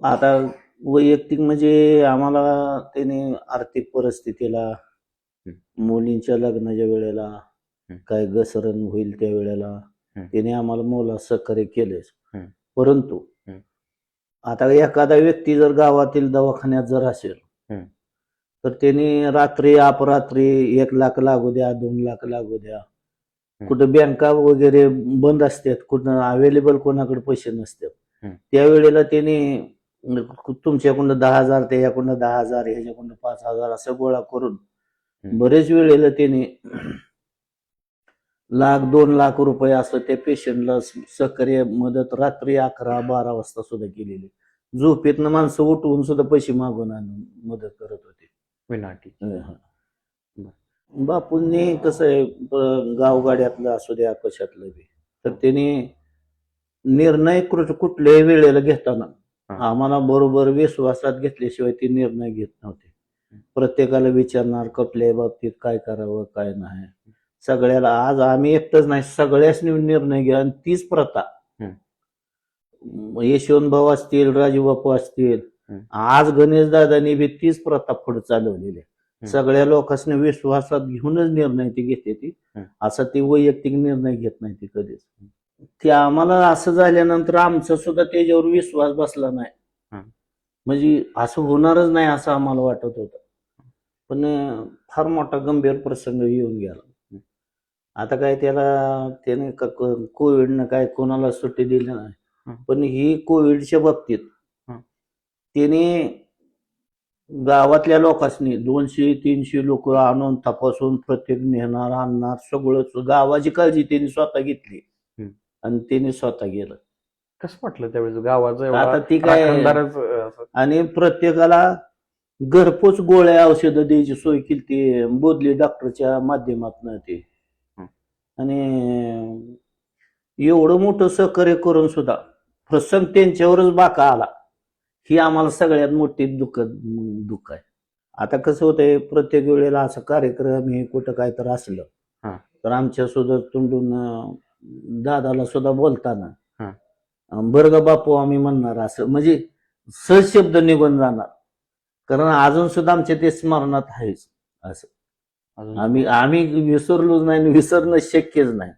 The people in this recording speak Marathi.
आता वैयक्तिक म्हणजे आम्हाला त्याने आर्थिक परिस्थितीला, मुलींच्या लग्नाच्या वेळेला, काय घसरण होईल त्या वेळेला त्याने आम्हाला मोलाचं सहकार्य केलेच. परंतु आता एखादा व्यक्ती जर गावातील दवाखान्यात जर असेल तर त्याने रात्री अपरात्री 1 लाख लागू द्या, 2 लाख लागू द्या, कुठं बँका वगैरे बंद असतात, कुठं अवेलेबल कोणाकडे पैसे नसतात, त्यावेळेला त्याने तुमच्याकडून 10,000, त्याच्याकडून 10,000, ह्याच्याकडून 5,000 असं गोळा करून बरेच वेळेला त्याने 1,00,000-2 लाख रुपये असं त्या पेशंटला सहकार्य मदत रात्री 11-12 वाजता सुद्धा केलेली. झोपेतनं माणसं उठवून सुद्धा पैसे मागून आणून मदत करत होते. बापूंनी कसं आहे, गावगाड्यातलं असू द्या कशातलं बी, तर त्यांनी निर्णय कुठल्याही वेळेला घेताना आम्हाला बरोबर विश्वासात घेतल्याशिवाय ते निर्णय घेत नव्हते. प्रत्येकाला विचारणार कुठल्याही बाबतीत काय करावं काय नाही, सगळ्याला. आज आम्ही एकटंच नाही, सगळ्याच निर्णय घ्या. आणि तीच प्रथा यशवंत भाऊ असतील, राजू बापू असतील, आज गणेश दादांनी बी तीच प्रथा पुढे चालवलेली आहे. सगळ्या लोकांनी विश्वासात घेऊनच निर्णय ती घेते ती, असा ती वैयक्तिक निर्णय घेत नाही ती कधीच. ते आम्हाला असं झाल्यानंतर आमचा सुद्धा त्याच्यावर विश्वास बसला नाही, म्हणजे असं होणारच नाही असं आम्हाला वाटत होतं. पण फार मोठा गंभीर प्रसंग येऊन गेला. आता काय त्याने कोविडनं काय कोणाला सुट्टी दिली नाही, पण ही कोविडच्या बाबतीत त्याने गावातल्या लोकांनी 200-300 लोक आणून तपासून प्रत्येक नेणार आणणार सगळं गावाची काळजी त्यांनी स्वतः घेतली आणि त्यांनी स्वतः गेलं. कसं वाटलं त्यावेळेस गावाचं? आता ती काय, आणि प्रत्येकाला घरपोच गोळ्या औषधं द्यायची सोय केली ती बोधली डॉक्टरच्या माध्यमातून ते. आणि एवढं मोठं सहकार्य करून सुद्धा प्रसंग त्यांच्यावरच बाका आला, ही आम्हाला सगळ्यात मोठी दुःख आहे. आता कसं होतंय, प्रत्येक वेळेला असं कार्यक्रम हे कुठं काय तर असलं तर आमच्या सुद्धा तोंडून दादाला सुद्धा बोलताना बरं ग बापू आम्ही म्हणणार, असं म्हणजे सहज शब्द निघून जाणार. कारण अजून सुद्धा आमच्या ते स्मरणात आहेच. असं आम्ही विसरलोच नाही, विसरणं शक्यच नाही.